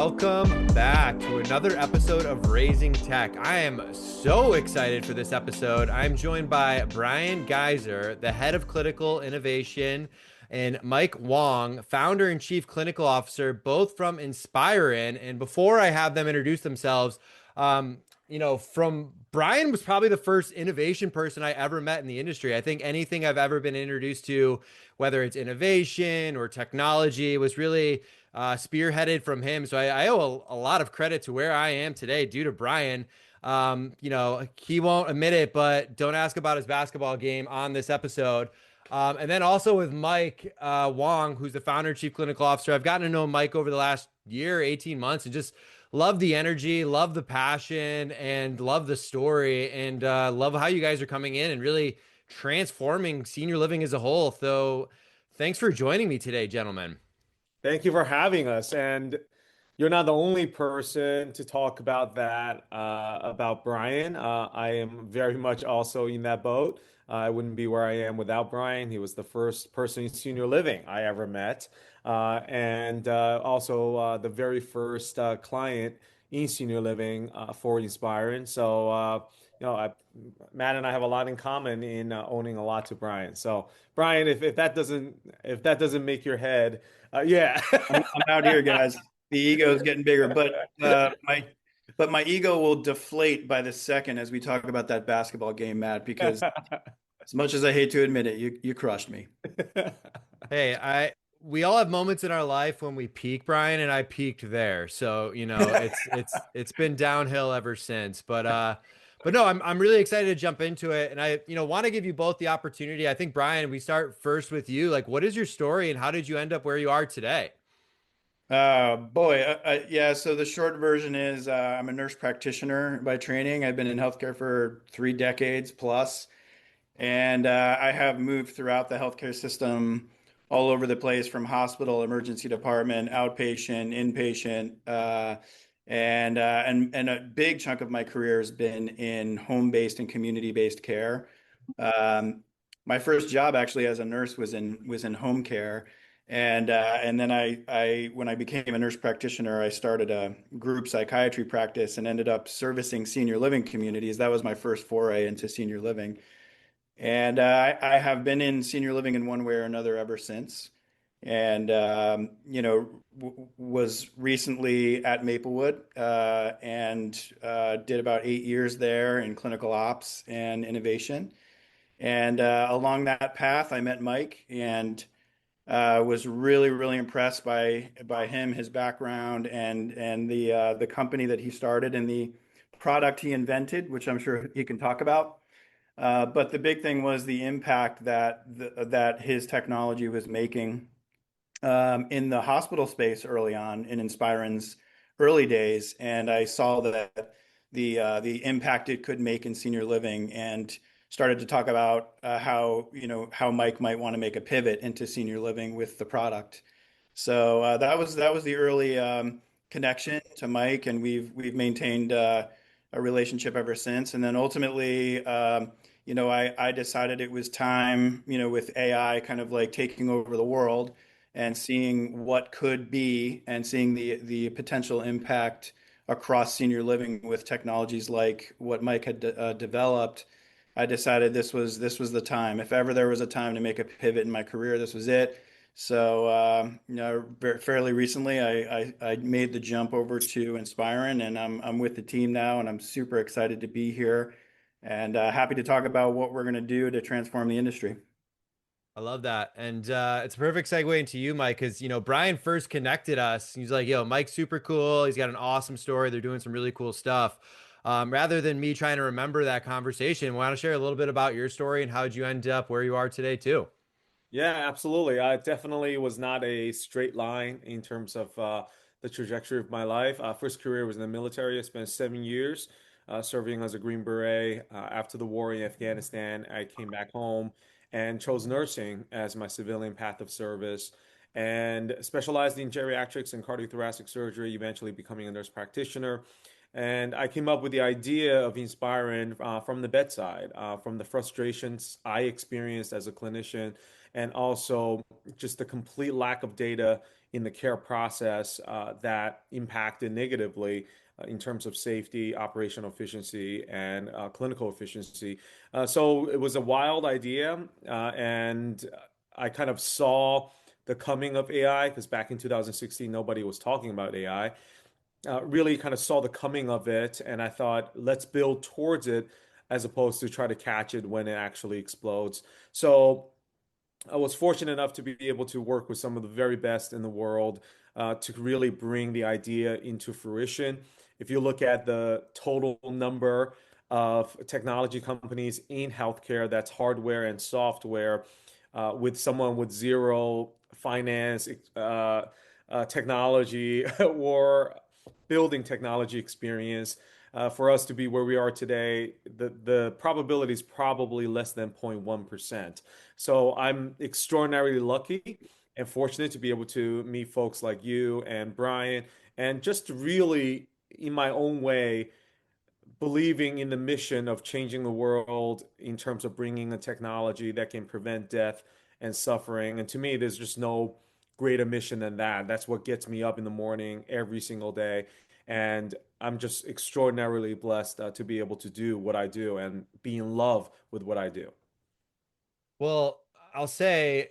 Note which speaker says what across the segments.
Speaker 1: welcome back to another episode of Raising Tech. I am so excited for this episode. I'm joined by Brian Geiser, the head of clinical innovation, and Mike Wong, founder and chief clinical officer, both from Inspiren. And before I have them introduce themselves, from Brian was probably the first innovation person I ever met in the industry. I think anything I've ever been introduced to, whether it's innovation or technology, was really spearheaded from him. So I owe a lot of credit to where I am today due to Brian. He won't admit it, but don't ask about his basketball game on this episode. And then also with Mike Wong, who's the founder and chief clinical officer. I've gotten to know Mike over the last year, 18 months, and just love the energy, love the passion, and love the story, and love how you guys are coming in and really transforming senior living as a whole. So thanks for joining me today, gentlemen.
Speaker 2: Thank you for having us. And you're not the only person to talk about that, about Brian. I am very much also in that boat. I wouldn't be where I am without Brian. He was the first person in senior living I ever met, and also the very first client in senior living for Inspiren. So, Matt and I have a lot in common in owning a lot to Brian. So, Brian, if that doesn't make your head, yeah.
Speaker 3: I'm out here, guys. The ego is getting bigger, but my ego will deflate by the second as we talk about that basketball game, Matt, because as much as I hate to admit it, you crushed me.
Speaker 1: Hey, we all have moments in our life when we peak, Brian, and I peaked there. So, it's been downhill ever since. But no, I'm really excited to jump into it. And I, want to give you both the opportunity. I think, Brian, we start first with you. Like, what is your story and how did you end up where you are today?
Speaker 3: Boy, yeah. So the short version is I'm a nurse practitioner by training. I've been in healthcare for 3 decades plus, and I have moved throughout the healthcare system all over the place from hospital, emergency department, outpatient, inpatient, and a big chunk of my career has been in home-based and community-based care. Um, my first job actually as a nurse was in home care. And then when I became a nurse practitioner, I started a group psychiatry practice and ended up servicing senior living communities. That was my first foray into senior living. And I have been in senior living in one way or another ever since. And, was recently at Maplewood and did about 8 years there in clinical ops and innovation. And along that path, I met Mike and was really, really impressed by him, his background, and the company that he started and the product he invented, which I'm sure he can talk about. But the big thing was the impact that his technology was making in the hospital space early on in Inspiren's early days, and I saw that the impact it could make in senior living, and started to talk about how Mike might want to make a pivot into senior living with the product. So that was the early connection to Mike, and we've maintained a relationship ever since. And then ultimately, I decided it was time, with AI kind of like taking over the world and seeing what could be and seeing the potential impact across senior living with technologies like what Mike had developed. I decided this was the time. If ever there was a time to make a pivot in my career, this was it. So, fairly recently, I made the jump over to Inspiren, and I'm with the team now, and I'm super excited to be here, and happy to talk about what we're going to do to transform the industry.
Speaker 1: I love that. And it's a perfect segue into you, Mike, because, Brian first connected us. He's like, yo, Mike's super cool. He's got an awesome story. They're doing some really cool stuff. Rather than me trying to remember that conversation, we want to share a little bit about your story and how did you end up where you are today, too?
Speaker 2: Yeah, absolutely. I definitely was not a straight line in terms of the trajectory of my life. First career was in the military. I spent 7 years serving as a Green Beret. After the war in Afghanistan, I came back home and chose nursing as my civilian path of service and specialized in geriatrics and cardiothoracic surgery, eventually becoming a nurse practitioner. And I came up with the idea of Inspiren from the bedside, from the frustrations I experienced as a clinician, and also just the complete lack of data in the care process that impacted negatively in terms of safety, operational efficiency, and clinical efficiency. So it was a wild idea, and I kind of saw the coming of AI because back in 2016, nobody was talking about AI. Really kind of saw the coming of it, and I thought, let's build towards it as opposed to try to catch it when it actually explodes. So I was fortunate enough to be able to work with some of the very best in the world to really bring the idea into fruition. If you look at the total number of technology companies in healthcare, that's hardware and software, with someone with zero finance, technology, or building technology experience, for us to be where we are today, the probability is probably less than 0.1%. So I'm extraordinarily lucky and fortunate to be able to meet folks like you and Brian, and just really, in my own way, believing in the mission of changing the world in terms of bringing a technology that can prevent death and suffering. And to me, there's just no greater mission than that. That's what gets me up in the morning every single day. And I'm just extraordinarily blessed to be able to do what I do and be in love with what I do.
Speaker 1: Well, I'll say,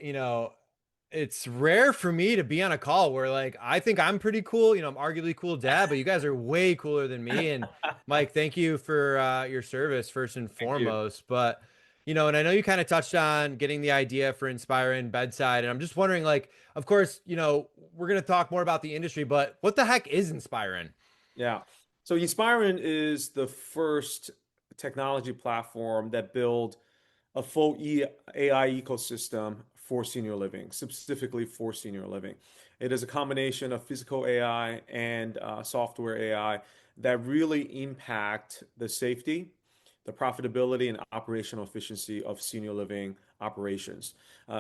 Speaker 1: it's rare for me to be on a call where like I think I'm pretty cool. I'm arguably cool dad, but you guys are way cooler than me. And Mike, thank you for your service first and
Speaker 2: Thank you.
Speaker 1: foremost. But and I know you kind of touched on getting the idea for Inspiren bedside, and I'm just wondering, like, of course, we're gonna talk more about the industry, but what the heck is Inspiren?
Speaker 2: Yeah. So Inspiren is the first technology platform that built a full AI ecosystem for senior living, specifically for senior living. It is a combination of physical AI and software AI that really impact the safety, the profitability, and operational efficiency of senior living operations.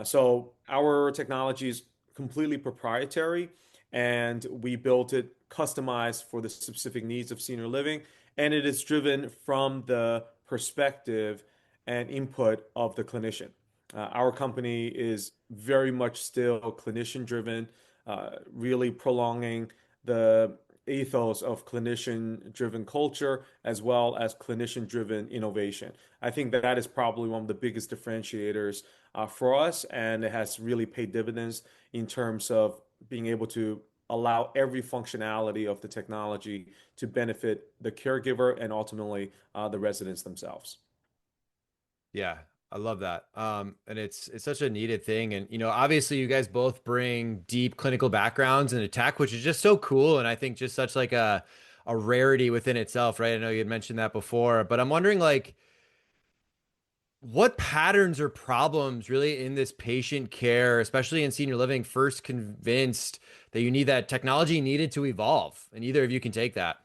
Speaker 2: So our technology is completely proprietary, and we built it customized for the specific needs of senior living, and it is driven from the perspective and input of the clinician. Our company is very much still clinician driven, really prolonging the ethos of clinician driven culture as well as clinician driven innovation. I think that is probably one of the biggest differentiators for us, and it has really paid dividends in terms of being able to allow every functionality of the technology to benefit the caregiver and ultimately the residents themselves.
Speaker 1: Yeah, I love that. And it's such a needed thing. And obviously you guys both bring deep clinical backgrounds in tech, which is just so cool. And I think just such like a rarity within itself, right? I know you had mentioned that before, but I'm wondering like what patterns or problems really in this patient care, especially in senior living, first convinced that you need that technology needed to evolve? And either of you can take that.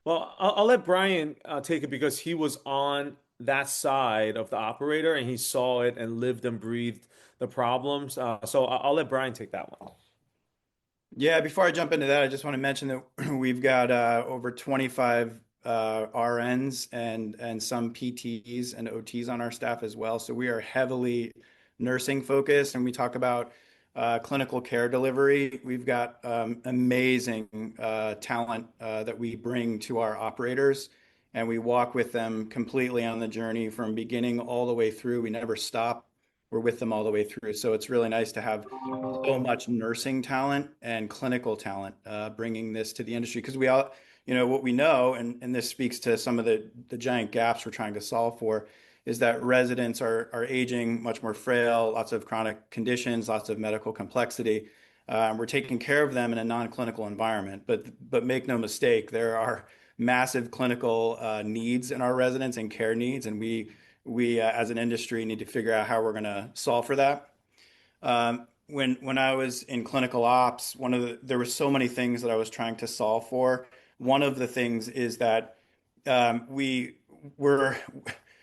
Speaker 2: Well, I'll let Brian take it because he was on that side of the operator and he saw it and lived and breathed the problems. So I'll let Brian take that one.
Speaker 3: Yeah, before I jump into that, I just want to mention that we've got over 25 RNs and some PTs and OTs on our staff as well. So we are heavily nursing focused, and we talk about clinical care delivery. We've got amazing talent that we bring to our operators, and we walk with them completely on the journey from beginning all the way through. We never stop. We're with them all the way through. So it's really nice to have so much nursing talent and clinical talent bringing this to the industry because we all, what we know, and this speaks to some of the giant gaps we're trying to solve for, is that residents are aging much more frail, lots of chronic conditions, lots of medical complexity. We're taking care of them in a non-clinical environment, but make no mistake, there are massive clinical needs in our residents and care needs, and we as an industry need to figure out how we're going to solve for that. When I was in clinical ops, there were so many things that I was trying to solve for. One of the things is that we were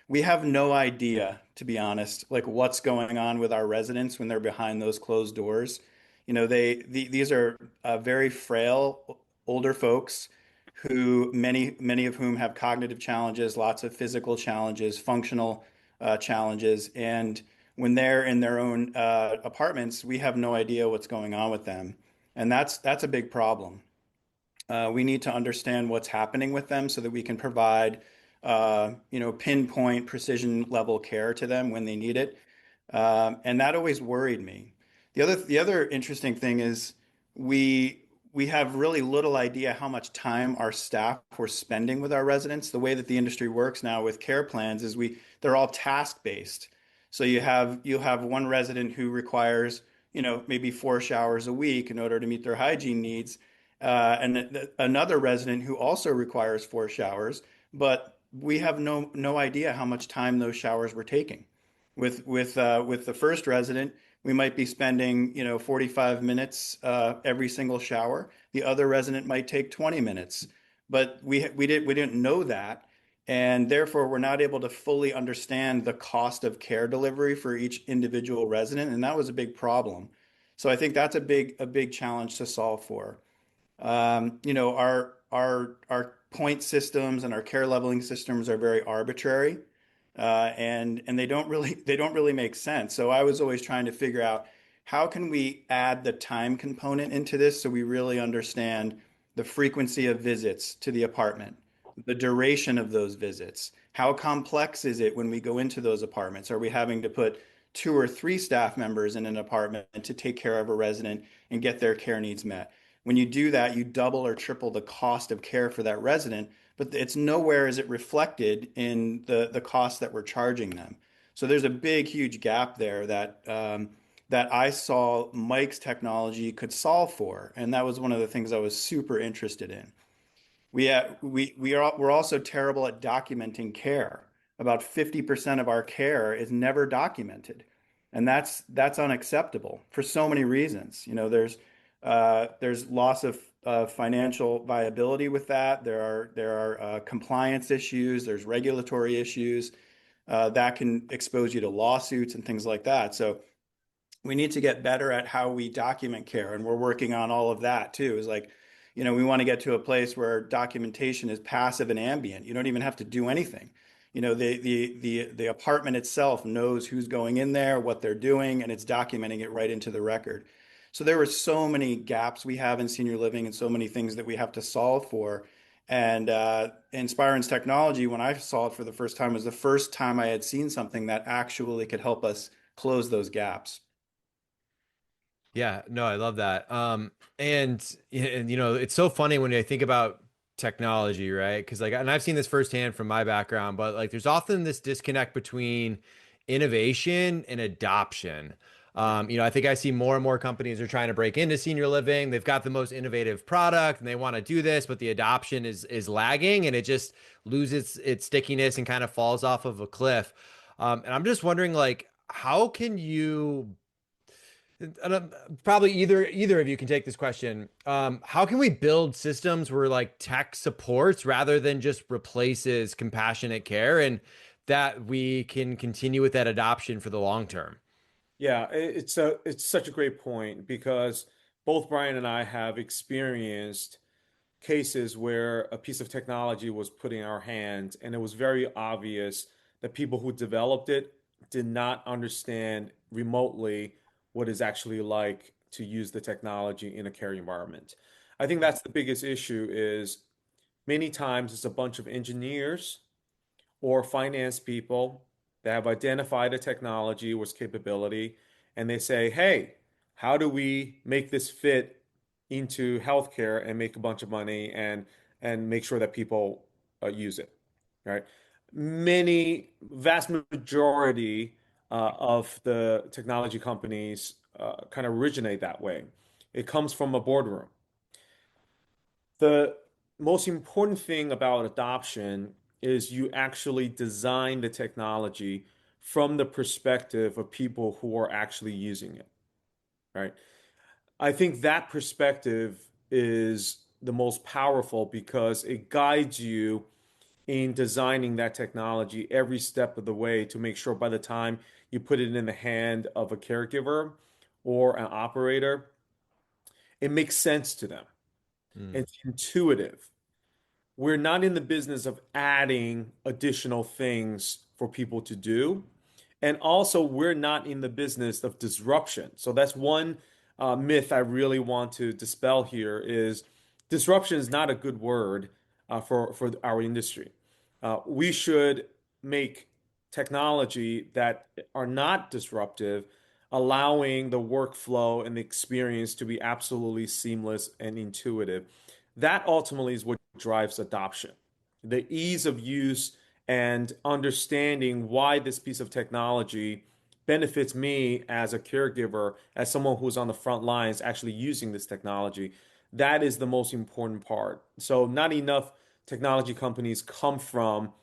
Speaker 3: we have no idea, to be honest, like what's going on with our residents when they're behind those closed doors. These are very frail older folks who many of whom have cognitive challenges, lots of physical challenges, functional challenges, and when they're in their own apartments, we have no idea what's going on with them, and that's a big problem. We need to understand what's happening with them so that we can provide, pinpoint precision level care to them when they need it. And that always worried me. The other interesting thing is we we have really little idea how much time our staff were spending with our residents. The way that the industry works now with care plans is they're all task based. So you have one resident who requires, maybe 4 showers a week in order to meet their hygiene needs, and another resident who also requires 4 showers, but we have no idea how much time those showers were taking. With the first resident, we might be spending 45 minutes every single shower. The other resident might take 20 minutes, but we didn't know that, and therefore we're not able to fully understand the cost of care delivery for each individual resident, and that was a big problem. So I think that's a big challenge to solve for. Our point systems and our care leveling systems are very arbitrary, and they don't really make sense. So I was always trying to figure out how can we add the time component into this so we really understand the frequency of visits to the apartment, the duration of those visits. How complex is it when we go into those apartments? Are we having to put two or three staff members in an apartment to take care of a resident and get their care needs met? When you do that, you double or triple the cost of care for that resident, but it's nowhere is it reflected in the cost that we're charging them. So there's a big, huge gap there that I saw Mike's technology could solve for, and that was one of the things I was super interested in. We're also terrible at documenting care. About 50% of our care is never documented, and that's unacceptable for so many reasons. There's loss of financial viability with that. There are compliance issues. There's regulatory issues that can expose you to lawsuits and things like that. So we need to get better at how we document care, and we're working on all of that too. Is like, we want to get to a place where documentation is passive and ambient. You don't even have to do anything. The apartment itself knows who's going in there, what they're doing, and it's documenting it right into the record. So there were so many gaps we have in senior living and so many things that we have to solve for. And Inspiren's technology, when I saw it for the first time, was the first time I had seen something that actually could help us close those gaps.
Speaker 1: Yeah, no, I love that. And it's so funny when I think about technology, right? Because like, and I've seen this firsthand from my background, but like, there's often this disconnect between innovation and adoption. I think I see more and more companies are trying to break into senior living. They've got the most innovative product and they want to do this, but the adoption is lagging and it just loses its stickiness and kind of falls off of a cliff. And I'm just wondering, like, how can you and probably either of you can take this question. How can we build systems where like tech supports rather than just replaces compassionate care, and that we can continue with that adoption for the long term?
Speaker 2: Yeah, it's such a great point because both Brian and I have experienced cases where a piece of technology was put in our hands and it was very obvious that people who developed it did not understand remotely what is actually like to use the technology in a care environment. I think that's the biggest issue is many times it's a bunch of engineers or finance people that have identified a technology or its capability, and they say, hey, how do we make this fit into healthcare and make a bunch of money and make sure that people use it, right? Vast majority of the technology companies kind of originate that way. It comes from a boardroom. The most important thing about adoption is you actually design the technology from the perspective of people who are actually using it, right? I think that perspective is the most powerful because it guides you in designing that technology every step of the way to make sure by the time you put it in the hand of a caregiver or an operator, it makes sense to them.
Speaker 1: Mm.
Speaker 2: It's intuitive. We're not in the business of adding additional things for people to do. And also, we're not in the business of disruption. So that's one myth I really want to dispel here is disruption is not a good word for our industry. We should make technology that are not disruptive, allowing the workflow and the experience to be absolutely seamless and intuitive. That ultimately is what drives adoption. The ease of use and understanding why this piece of technology benefits me as a caregiver, as someone who's on the front lines actually using this technology. That is the most important part. So, not enough technology companies come from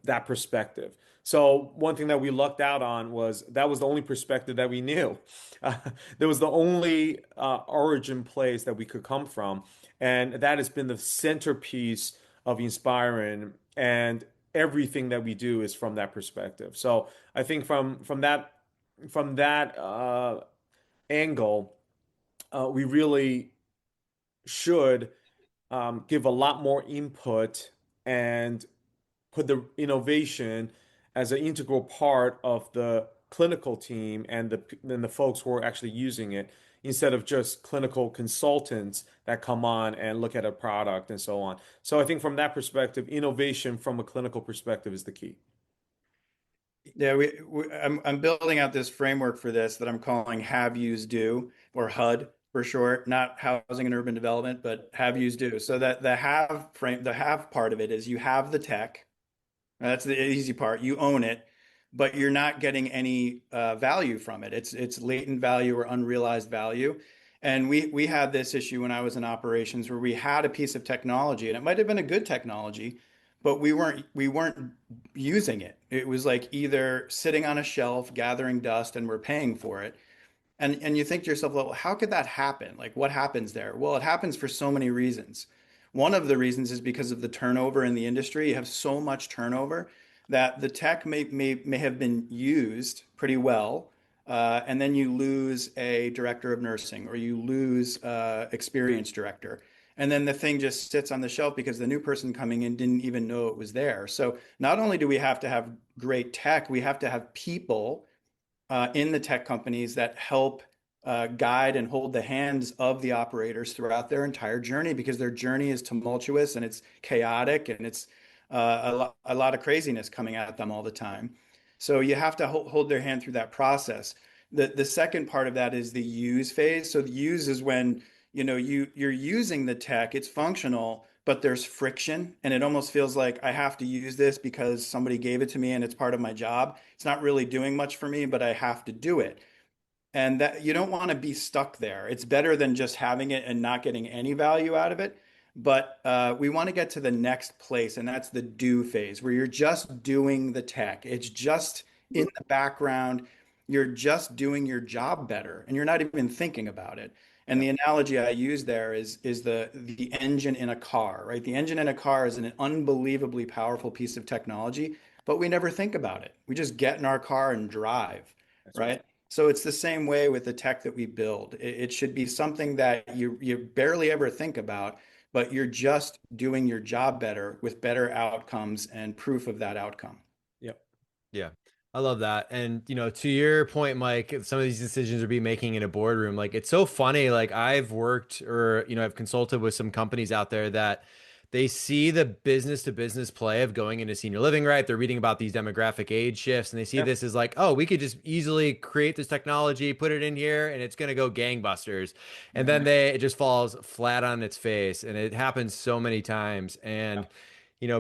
Speaker 2: that perspective. So, one thing that we lucked out on was that was the only perspective that we knew. Uh, there was the only origin place that we could come from. And that has been the centerpiece of Inspiren. And everything that we do is from that perspective. So I think from that angle, we really should give a lot more input and put the innovation as an integral part of the clinical team and the folks who are actually using it instead of just clinical consultants that come on and look at a product and so on. So I think from that perspective, innovation from a clinical perspective is the key.
Speaker 3: Yeah, I'm building out this framework for this that I'm calling have, use, do, or HUD for short, not housing and urban development, but have, use, do. So that the have part of it is you have the tech. That's the easy part. You own it, but you're not getting any value from it. It's latent value or unrealized value. And we had this issue when I was in operations where we had a piece of technology, and it might have been a good technology, but we weren't using it. It was like either sitting on a shelf gathering dust, and we're paying for it. And you think to yourself, well, how could that happen? Like, what happens there? Well, it happens for so many reasons. One of the reasons is because of the turnover in the industry. You have so much turnover that the tech may have been used pretty well, and then you lose a director of nursing or you lose experienced director. And then the thing just sits on the shelf because the new person coming in didn't even know it was there. So not only do we have to have great tech, we have to have people in the tech companies that help guide and hold the hands of the operators throughout their entire journey because their journey is tumultuous and it's chaotic and it's a lot of craziness coming at them all the time. So you have to hold their hand through that process. The second part of that is the use phase. So the use is when you're using the tech, it's functional, but there's friction and it almost feels like I have to use this because somebody gave it to me and it's part of my job. It's not really doing much for me, but I have to do it. And that you don't want to be stuck there. It's better than just having it and not getting any value out of it. But we want to get to the next place, and that's the do phase, where you're just doing the tech. It's just in the background. You're just doing your job better, and you're not even thinking about it. And
Speaker 2: Yeah.
Speaker 3: the analogy I use there is the engine in a car, right? The engine in a car is an unbelievably powerful piece of technology, but we never think about it. We just get in our car and drive,
Speaker 2: That's right.
Speaker 3: right? So it's the same way with the tech that we build. It should be something that you barely ever think about, but you're just doing your job better with better outcomes and proof of that outcome.
Speaker 2: Yep.
Speaker 1: Yeah. I love that. And, to your point, Mike, some of these decisions are being making in a boardroom. Like, it's so funny. Like, I've worked or, I've consulted with some companies out there that they see the business to business play of going into senior living, right? They're reading about these demographic age shifts and they see
Speaker 2: Yeah.
Speaker 1: this as like, oh, we could just easily create this technology, put it in here, and it's going to go gangbusters. And then it just falls flat on its face. And it happens so many times. And,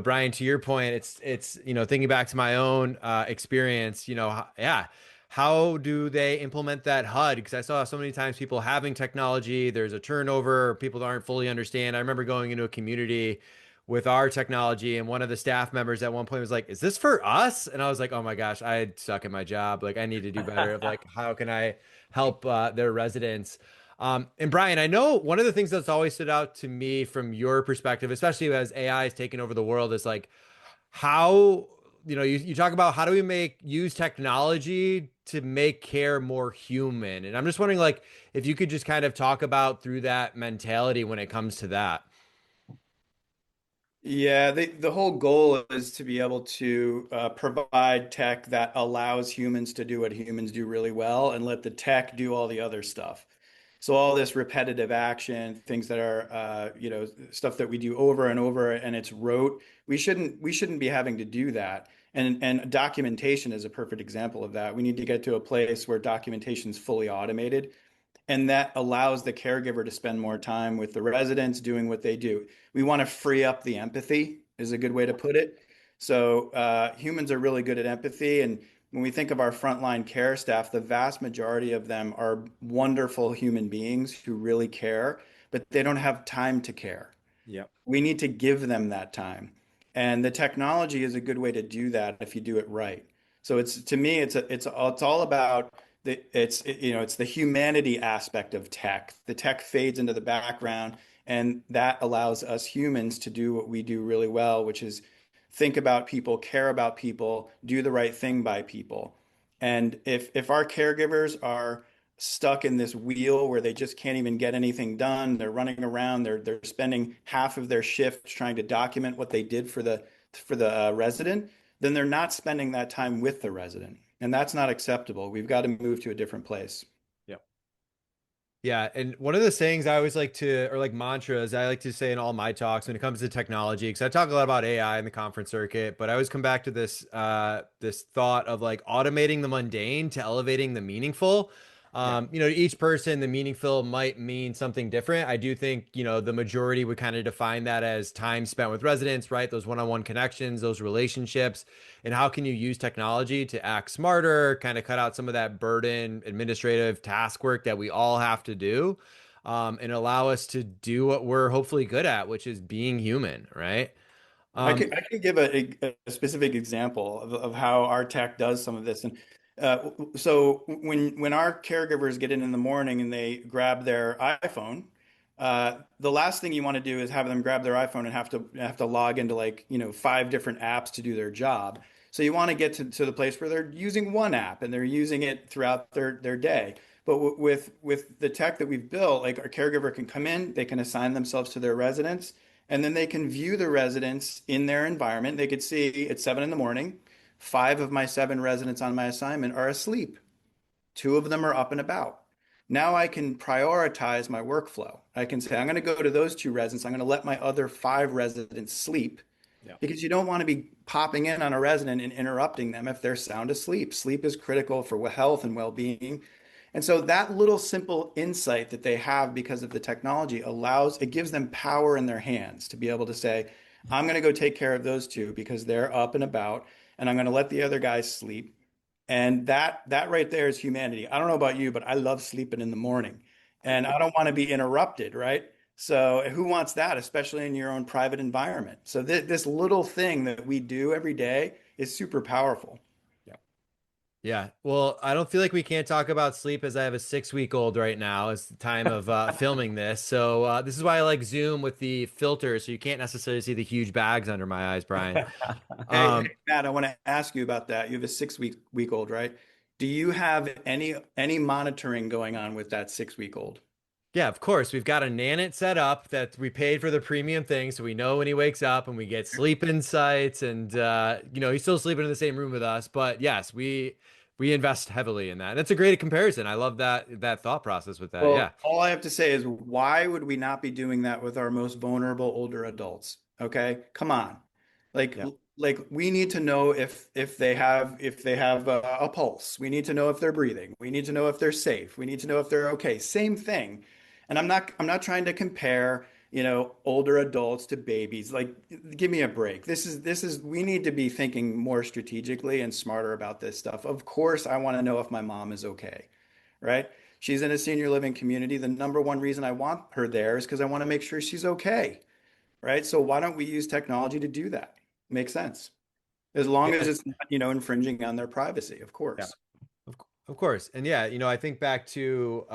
Speaker 1: Brian, to your point, it's thinking back to my own experience, yeah, how do they implement that HUD? Because I saw so many times people having technology, there's a turnover, people aren't fully understand. I remember going into a community with our technology, and one of the staff members at one point was like, "Is this for us?" And I was like, "Oh my gosh, I suck at my job. Like, I need to do better. Of like, how can I help their residents?" And Brian, I know one of the things that's always stood out to me from your perspective, especially as AI has taken over the world, is like how, you talk about how do we use technology to make care more human. And I'm just wondering, like, if you could just kind of talk about through that mentality when it comes to that.
Speaker 3: Yeah, the whole goal is to be able to provide tech that allows humans to do what humans do really well and let the tech do all the other stuff. So all this repetitive action, things that are stuff that we do over and over and it's rote, we shouldn't be having to do that. And documentation is a perfect example of that. We need to get to a place where documentation is fully automated and that allows the caregiver to spend more time with the residents doing what they do. We want to free up the empathy, is a good way to put it. So humans are really good at empathy. And when we think of our frontline care staff, the vast majority of them are wonderful human beings who really care, but they don't have time to care.
Speaker 2: Yep.
Speaker 3: We need to give them that time. And the technology is a good way to do that if you do it right. So it's to me, it's all about it's the humanity aspect of tech. The tech fades into the background, and that allows us humans to do what we do really well, which is think about people, care about people, do the right thing by people. And if our caregivers are stuck in this wheel where they just can't even get anything done. They're running around. They're spending half of their shift trying to document what they did for the resident. Then they're not spending that time with the resident, and that's not acceptable. We've got to move to a different place.
Speaker 2: Yep.
Speaker 1: Yeah, and one of the sayings I always like to, or like mantras I like to say in all my talks when it comes to technology, because I talk a lot about AI in the conference circuit, but I always come back to this thought of like automating the mundane to elevating the meaningful.
Speaker 2: Yeah.
Speaker 1: Each person, the meaningful might mean something different. I do think, the majority would kind of define that as time spent with residents, right? Those one-on-one connections, those relationships, and how can you use technology to act smarter, kind of cut out some of that burden, administrative task work that we all have to do, and allow us to do what we're hopefully good at, which is being human, right?
Speaker 3: I
Speaker 1: Um,
Speaker 3: could I could give a specific example of how our tech does some of this. And so when our caregivers get in the morning and they grab their iPhone, the last thing you want to do is have them grab their iPhone and have to log into like, five different apps to do their job. So you want to get to the place where they're using one app and they're using it throughout their day. But with the tech that we've built, like our caregiver can come in, they can assign themselves to their residents and then they can view the residents in their environment. They could see at 7 in the morning, five of my seven residents on my assignment are asleep. Two of them are up and about. Now I can prioritize my workflow. I can say, I'm going to go to those two residents. I'm going to let my other five residents sleep
Speaker 2: Yeah.
Speaker 3: because you don't want to be popping in on a resident and interrupting them if they're sound asleep. Sleep is critical for health and well-being. And so that little simple insight that they have because of the technology it gives them power in their hands to be able to say, I'm going to go take care of those two because they're up and about, and I'm going to let the other guys sleep. And that right there is humanity. I don't know about you, but I love sleeping in the morning and I don't want to be interrupted, right? So who wants that, especially in your own private environment? So this little thing that we do every day is super powerful.
Speaker 2: Yeah.
Speaker 1: Yeah. Well, I don't feel like we can't talk about sleep as I have a 6 week old right now. It's the time of filming this. So this is why I like Zoom with the filter, so you can't necessarily see the huge bags under my eyes, Brian.
Speaker 3: Hey,
Speaker 1: Um,
Speaker 3: Matt, I want to ask you about that. You have a 6 week old, right? Do you have any monitoring going on with that 6 week old?
Speaker 1: yeah, of course. We've got a Nanit set up that we paid for the premium thing, so we know when he wakes up and we get sleep insights and he's still sleeping in the same room with us. But yes, we invest heavily in that. And that's a great comparison. I love that thought process with that. Yeah.
Speaker 3: Well, all I have to say is, why would we not be doing that with our most vulnerable older adults? Okay, come on. Like,
Speaker 2: Yeah.
Speaker 3: like we need to know if they have a pulse. We need to know if they're breathing. We need to know if they're safe. We need to know if they're okay. Same thing. And I'm not trying to compare, older adults to babies. Like, give me a break. This is we need to be thinking more strategically and smarter about this stuff. Of course, I want to know if my mom is okay, right? She's in a senior living community. The number one reason I want her there is because I want to make sure she's okay, right? So why don't we use technology to do that? Makes sense. As long as
Speaker 1: Yeah.
Speaker 3: it's not, infringing on their privacy, of
Speaker 2: Yeah.
Speaker 3: course.
Speaker 1: Of course. And yeah, I think back to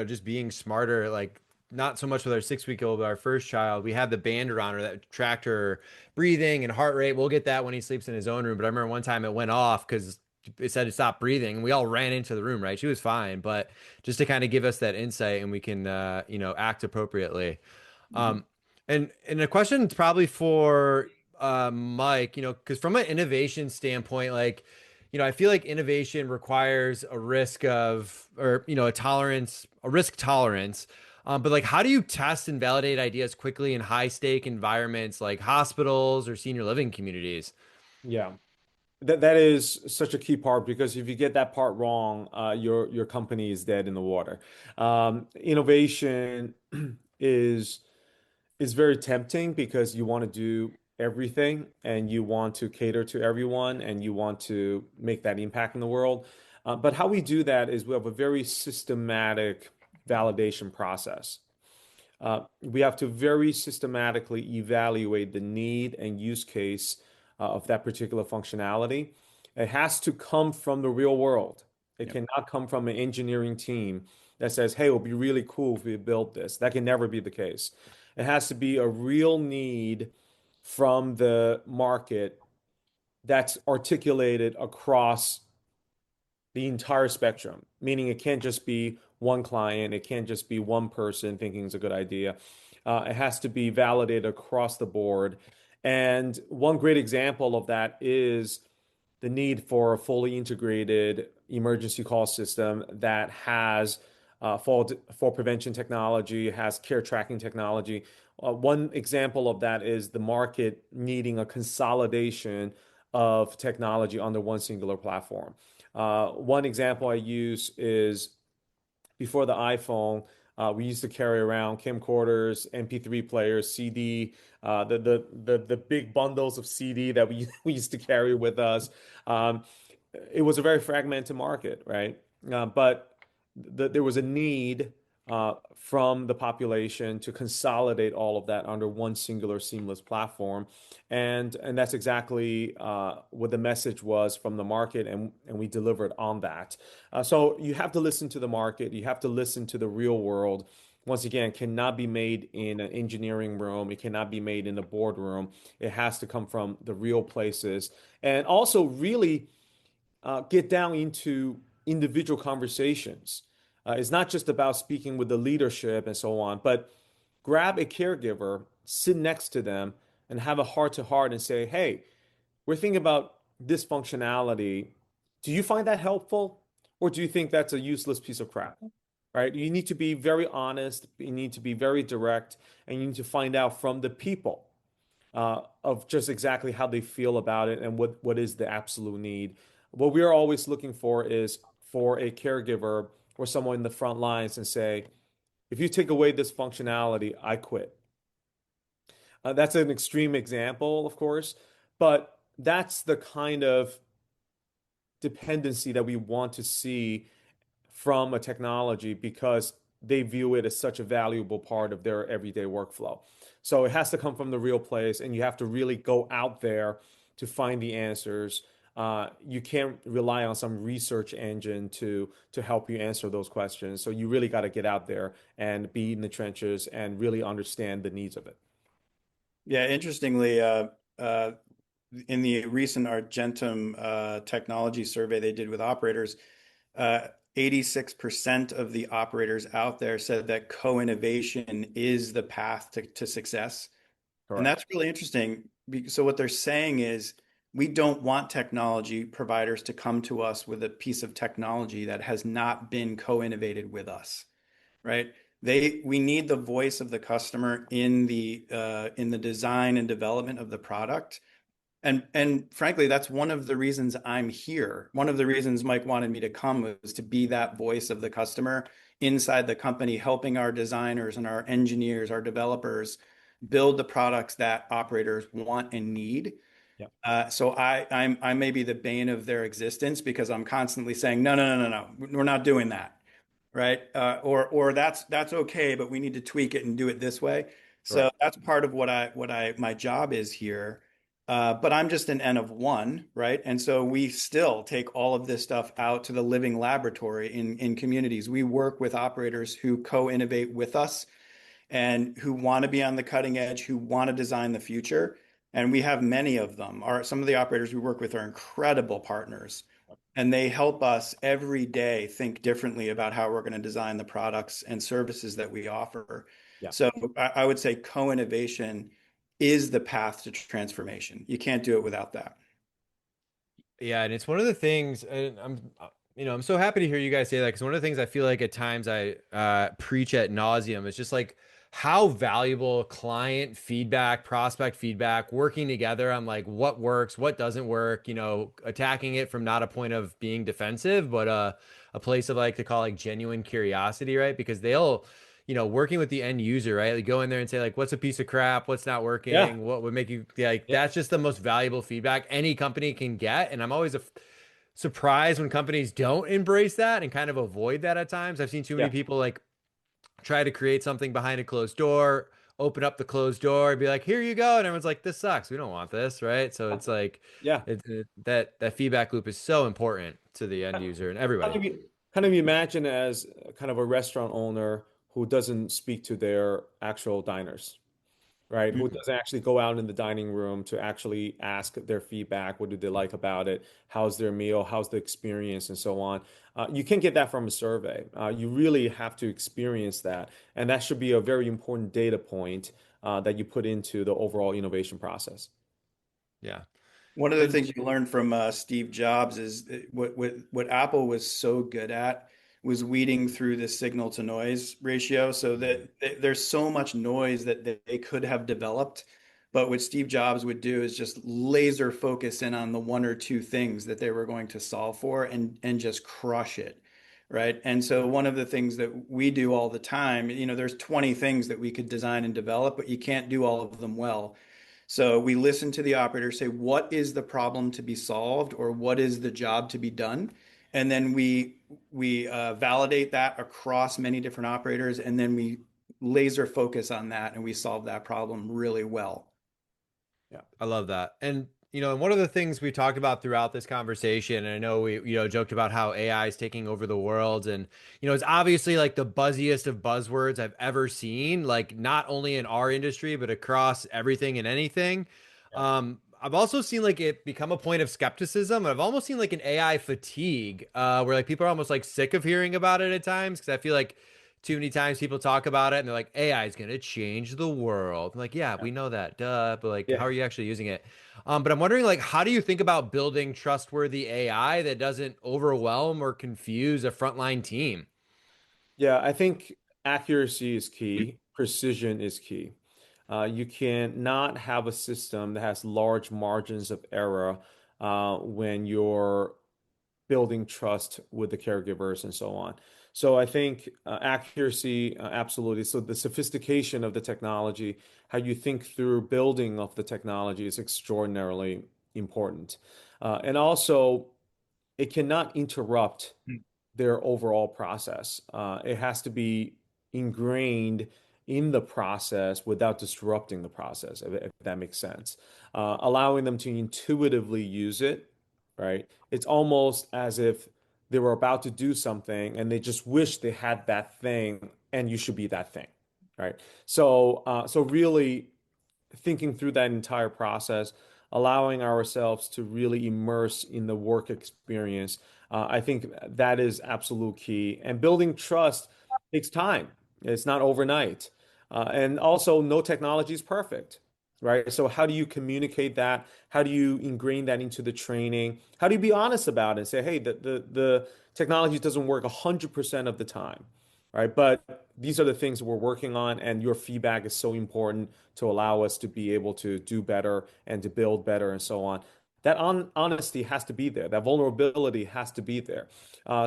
Speaker 1: just being smarter, like not so much with our 6 week old, but our first child, we had the band around her that tracked her breathing and heart rate. We'll get that when he sleeps in his own room. But I remember one time it went off because it said to stop breathing and we all ran into the room, right? She was fine, but just to kind of give us that insight and we can, act appropriately.
Speaker 3: Mhm.
Speaker 1: Um, And a question probably for Mike, because from an innovation standpoint, like, I feel like innovation requires a risk of, or a tolerance, a risk tolerance. But like, how do you test and validate ideas quickly in high stake environments like hospitals or senior living communities?
Speaker 2: Yeah. That is such a key part because if you get that part wrong, your company is dead in the water. Innovation is is very tempting because you want to do everything and you want to cater to everyone and you want to make that impact in the world. But how we do that is we have a very systematic validation process. We have to very systematically evaluate the need and use case of that particular functionality. It has to come from the real world. It
Speaker 1: Yeah.
Speaker 2: cannot come from an engineering team that says, hey, it would be really cool if we built this. That can never be the case. It has to be a real need from the market that's articulated across the entire spectrum, meaning it can't just be one client, it can't just be one person thinking it's a good idea. It has to be validated across the board. And one great example of that is the need for a fully integrated emergency call system that has fall prevention technology, has care tracking technology. One example of that is the market needing a consolidation of technology under one singular platform. One example I use is before the iPhone, we used to carry around camcorders, MP3 players, CD, the big bundles of CD that we we used to carry with us. Um, it was a very fragmented market, right? But there was a need from the population to consolidate all of that under one singular seamless platform, and that's exactly what the message was from the market, and we delivered on that. So you have to listen to the market, you have to listen to the real world. Once again, cannot be made in an engineering room. It cannot be made in a boardroom. It has to come from the real places, and also really get down into individual conversations. It's not just about speaking with the leadership and so on, but grab a caregiver, sit next to them, and have a heart to heart and say, hey, we're thinking about this functionality. Do you find that helpful? Or do you think that's a useless piece of crap? Right? You need to be very honest, you need to be very direct, and you need to find out from the people of just exactly how they feel about it and what is the absolute need. What we are always looking for is for a caregiver or someone in the front lines and say, if you take away this functionality, I quit. That's an extreme example, of course, but that's the kind of dependency that we want to see from a technology because they view it as such a valuable part of their everyday workflow. So it has to come from the real place, and you have to really go out there to find the answers. You can't rely on some research engine to help you answer those questions. So you really got to get out there and be in the trenches and really understand the needs of it.
Speaker 3: Yeah, interestingly, in the recent Argentum technology survey they did with operators, 86% of the operators out there said that co-innovation is the path to success. And
Speaker 2: Correct.
Speaker 3: that's really interesting. So what they're saying is we don't want technology providers to come to us with a piece of technology that has not been co-innovated with us, right? We need the voice of the customer in the design and development of the product. And frankly, that's one of the reasons I'm here. One of the reasons Mike wanted me to come was to be that voice of the customer inside the company, helping our designers and our engineers, our developers build the products that operators want and need.
Speaker 2: Yeah.
Speaker 3: I may be the bane of their existence because I'm constantly saying, no, no, no, no, no, we're not doing that, right? Or that's okay, but we need to tweak it and do it this way. So
Speaker 2: Correct.
Speaker 3: that's part of my job is here. But I'm just an N of one, right? And so we still take all of this stuff out to the living laboratory in communities. We work with operators who co-innovate with us and who want to be on the cutting edge, who want to design the future. And we have many of them. Some of the operators we work with are incredible partners, and they help us every day think differently about how we're going to design the products and services that we offer.
Speaker 2: Yeah.
Speaker 3: So I would say co-innovation is the path to transformation. You can't do it without that.
Speaker 1: Yeah, and it's one of the things, and I'm so happy to hear you guys say that because one of the things I feel like at times I preach at nauseum is just like how valuable client feedback, prospect feedback, working together on like what works, what doesn't work, attacking it from not a point of being defensive, but a place of like to call like genuine curiosity, right? Because they'll working with the end user, right? Like go in there and say like, what's a piece of crap? What's not
Speaker 2: Yeah.
Speaker 1: working? What would make you like,
Speaker 2: Yeah.
Speaker 1: that's just the most valuable feedback any company can get. And I'm always surprised when companies don't embrace that and kind of avoid that at times. I've seen too many
Speaker 2: Yeah.
Speaker 1: people like try to create something behind a closed door, open up the closed door, and be like, here you go. And everyone's like, this sucks. We don't want this, right? So it's like
Speaker 2: Yeah.
Speaker 1: that feedback loop is so important to the end
Speaker 2: Kind
Speaker 1: user and everybody.
Speaker 2: of, kind of imagine as kind of a restaurant owner who doesn't speak to their actual diners, right? Who
Speaker 3: Mhm.
Speaker 2: doesn't actually go out in the dining room to actually ask their feedback. What do they like about it? How's their meal? How's the experience? And so on. You can't get that from a survey. You really have to experience that. And that should be a very important data point that you put into the overall innovation process.
Speaker 1: Yeah.
Speaker 3: One of the
Speaker 1: And
Speaker 3: things you learned from Steve Jobs is what Apple was so good at was weeding through the signal to noise ratio, so that there's so much noise that they could have developed, but what Steve Jobs would do is just laser focus in on the one or two things that they were going to solve for and just crush it, right? And so one of the things that we do all the time, there's 20 things that we could design and develop, but you can't do all of them well. So we listen to the operator say, what is the problem to be solved or what is the job to be done? And then we validate that across many different operators, and then we laser focus on that and we solve that problem really well.
Speaker 2: Yeah.
Speaker 1: I love that. And and one of the things we talked about throughout this conversation, and I know we, joked about how AI is taking over the world, and it's obviously like the buzziest of buzzwords I've ever seen, like not only in our industry, but across everything and anything. I've also seen like it become a point of skepticism. I've almost seen like an AI fatigue, where like people are almost like sick of hearing about it at times because I feel like too many times people talk about it and they're like, AI is going to change the world. I'm like, yeah, we know that, duh. But like, how
Speaker 2: Yeah.
Speaker 1: are you actually using it? But I'm wondering, like, how do you think about building trustworthy AI that doesn't overwhelm or confuse a frontline team?
Speaker 2: Yeah, I think accuracy is key, precision is key. You can not have a system that has large margins of error when you're building trust with the caregivers and so on. So I think accuracy, absolutely. So the sophistication of the technology, how you think through building of the technology is extraordinarily important. And also, it cannot interrupt their overall process. It has to be ingrained in the process without disrupting the process, if that makes sense. Allowing them to intuitively use it, right? It's almost as if they were about to do something and they just wish they had that thing, and you should be that thing, right? So really thinking through that entire process, allowing ourselves to really immerse in the work experience. I think that is absolute key. And building trust takes time. It's not overnight. And also, no technology is perfect, right? So how do you communicate that? How do you ingrain that into the training? How do you be honest about it and say, hey, the technology doesn't work 100% of the time, right? But these are the things we're working on, and your feedback is so important to allow us to be able to do better and to build better and so on. That honesty has to be there. That vulnerability has to be there.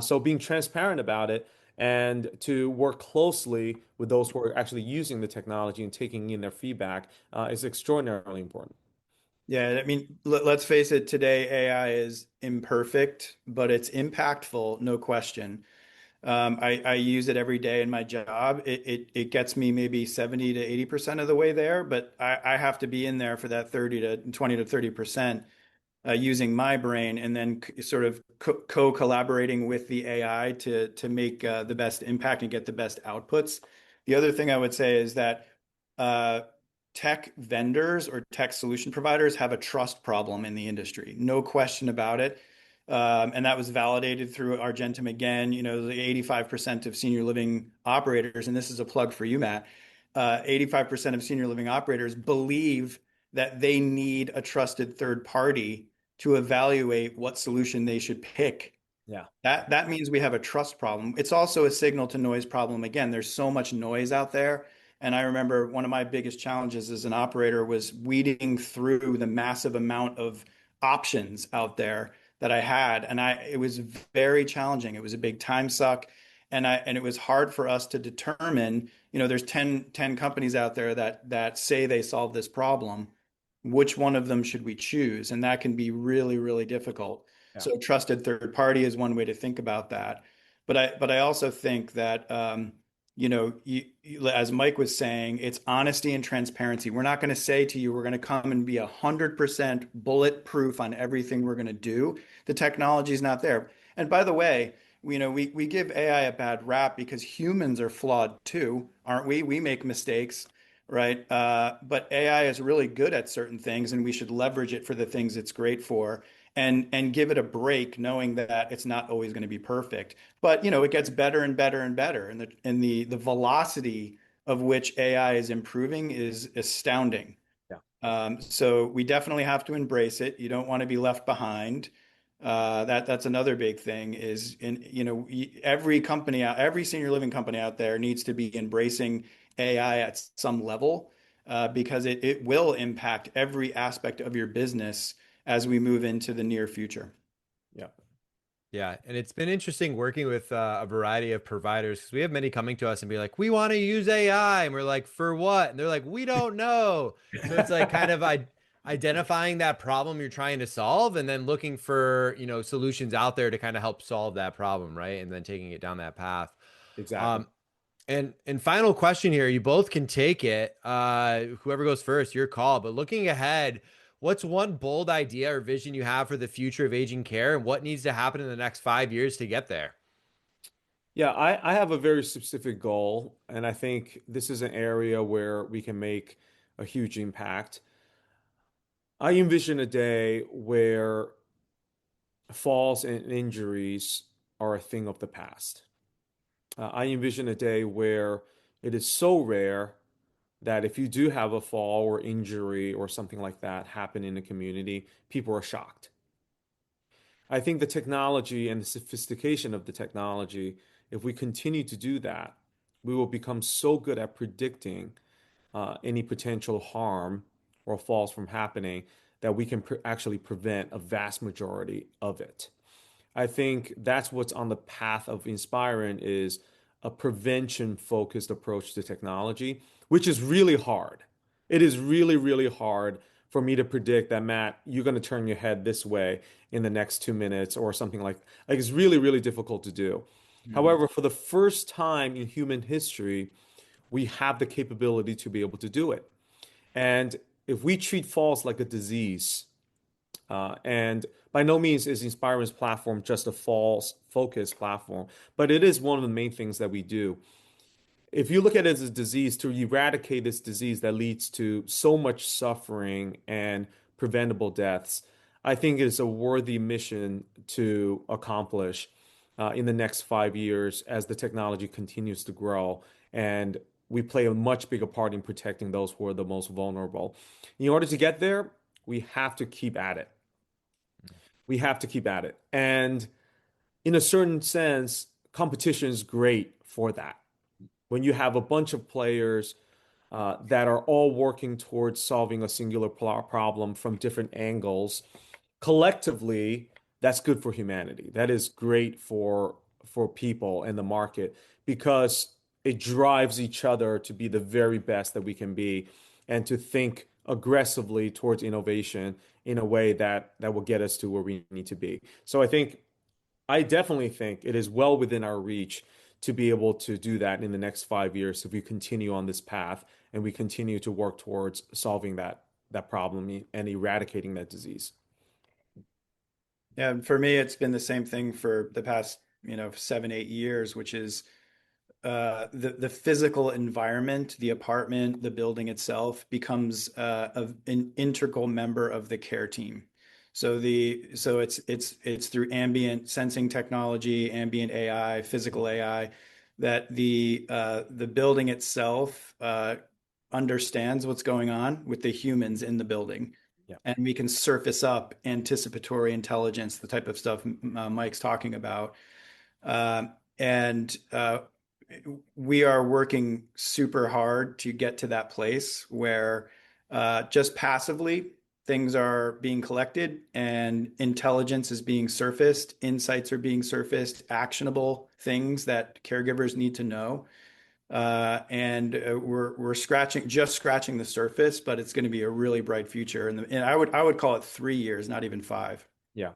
Speaker 2: So being transparent about it and to work closely with those who are actually using the technology and taking in their feedback is extraordinarily important.
Speaker 3: Yeah, I mean, let's face it, today AI is imperfect, but it's impactful, no question. I use it every day in my job. It gets me maybe 70 to 80% of the way there, but I have to be in there for that 30 to 20 to 30%, using my brain and then sort of co-collaborating with the AI to make the best impact and get the best outputs. The other thing I would say is that uh, tech vendors or tech solution providers have a trust problem in the industry, no question about it. And that was validated through Argentum again, the 85% of senior living operators, and this is a plug for you, Matt, 85% of senior living operators believe that they need a trusted third party to evaluate what solution they should pick.
Speaker 2: Yeah.
Speaker 3: That means we have a trust problem. It's also a signal to noise problem. Again, there's so much noise out there. And I remember one of my biggest challenges as an operator was weeding through the massive amount of options out there that I had. And it was very challenging. It was a big time suck. And it was hard for us to determine, there's 10 companies out there that say they solve this problem. Which one of them should we choose? And that can be really, really difficult.
Speaker 2: Yeah.
Speaker 3: So trusted third party is one way to think about that. But I also think that as Mike was saying, it's honesty and transparency. We're not going to say to you, we're going to come and be 100% bulletproof on everything we're going to do. The technology is not there. And by the way, we give AI a bad rap because humans are flawed too, aren't we? We make mistakes, right? But AI is really good at certain things, and we should leverage it for the things it's great for, and give it a break, knowing that it's not always going to be perfect. But it gets better and better and better, and the velocity of which AI is improving is astounding.
Speaker 2: Yeah.
Speaker 3: So we definitely have to embrace it. You don't want to be left behind. That's another big thing is every company every senior living company out there needs to be embracing AI at some level, because it will impact every aspect of your business as we move into the near future.
Speaker 2: Yeah.
Speaker 1: Yeah, and it's been interesting working with a variety of providers because we have many coming to us and be like, "We want to use AI," and we're like, "For what?" And they're like, "We don't know." So it's like kind of identifying that problem you're trying to solve and then looking for, solutions out there to kind of help solve that problem, right? And then taking it down that path.
Speaker 2: Exactly.
Speaker 1: Um, and final question here, you both can take it. Whoever goes first, your call. But looking ahead, what's one bold idea or vision you have for the future of aging care, and what needs to happen in the next 5 years to get there?
Speaker 2: Yeah, I have a very specific goal, and I think this is an area where we can make a huge impact. I envision a day where falls and injuries are a thing of the past. I envision a day where it is so rare that if you do have a fall or injury or something like that happen in the community, people are shocked. I think the technology and the sophistication of the technology, if we continue to do that, we will become so good at predicting any potential harm or falls from happening that we can actually prevent a vast majority of it. I think that's what's on the path of Inspiren is a prevention focused approach to technology, which is really hard. It is really, really hard for me to predict that, Matt, you're going to turn your head this way in the next 2 minutes or something like it's really, really difficult to do.
Speaker 3: Mhm.
Speaker 2: However, for the first time in human history, we have the capability to be able to do it. And if we treat falls like a disease, and by no means is Inspire's platform just a falls focused platform, but it is one of the main things that we do. If you look at it as a disease, to eradicate this disease that leads to so much suffering and preventable deaths, I think it is a worthy mission to accomplish in the next 5 years as the technology continues to grow and we play a much bigger part in protecting those who are the most vulnerable. In order to get there, we have to keep at it. We have to keep at it. And in a certain sense, competition is great for that. When you have a bunch of players that are all working towards solving a singular problem from different angles, collectively, that's good for humanity. That is great for people and the market because it drives each other to be the very best that we can be and to think aggressively towards innovation in a way that will get us to where we need to be. So I definitely think it is well within our reach to be able to do that in the next 5 years if we continue on this path and we continue to work towards solving that problem and eradicating that disease.
Speaker 3: Yeah, for me, it's been the same thing for the past, 7, 8 years, which is the physical environment, the apartment, the building itself becomes an integral member of the care team. So it's through ambient sensing technology, ambient AI, physical AI, that the building itself understands what's going on with the humans in the building.
Speaker 2: Yeah.
Speaker 3: And we can surface up anticipatory intelligence, the type of stuff Mike's talking about. And we are working super hard to get to that place where just passively things are being collected and intelligence is being surfaced, insights are being surfaced, actionable things that caregivers need to know. And we're just scratching the surface, but it's going to be a really bright future. And I would call it 3 years, not even 5.
Speaker 2: Yeah.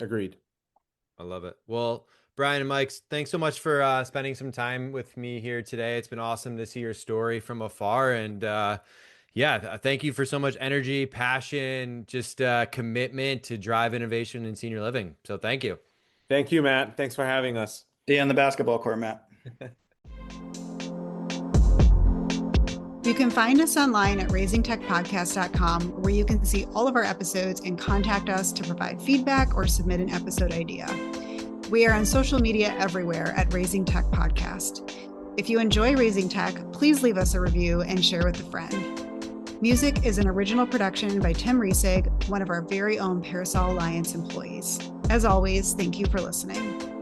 Speaker 2: Agreed.
Speaker 1: I love it. Well, Brian and Mike, thanks so much for spending some time with me here today. It's been awesome to see your story from afar. And yeah, thank you for so much energy, passion, just commitment to drive innovation in senior living. So thank you.
Speaker 2: Thank you, Matt. Thanks for having us.
Speaker 3: See you on the basketball court, Matt.
Speaker 4: You can find us online at raisingtechpodcast.com, where you can see all of our episodes and contact us to provide feedback or submit an episode idea. We are on social media everywhere at Raising Tech Podcast. If you enjoy Raising Tech, please leave us a review and share with a friend. Music is an original production by Tim Riesig, one of our very own Parasol Alliance employees. As always, thank you for listening.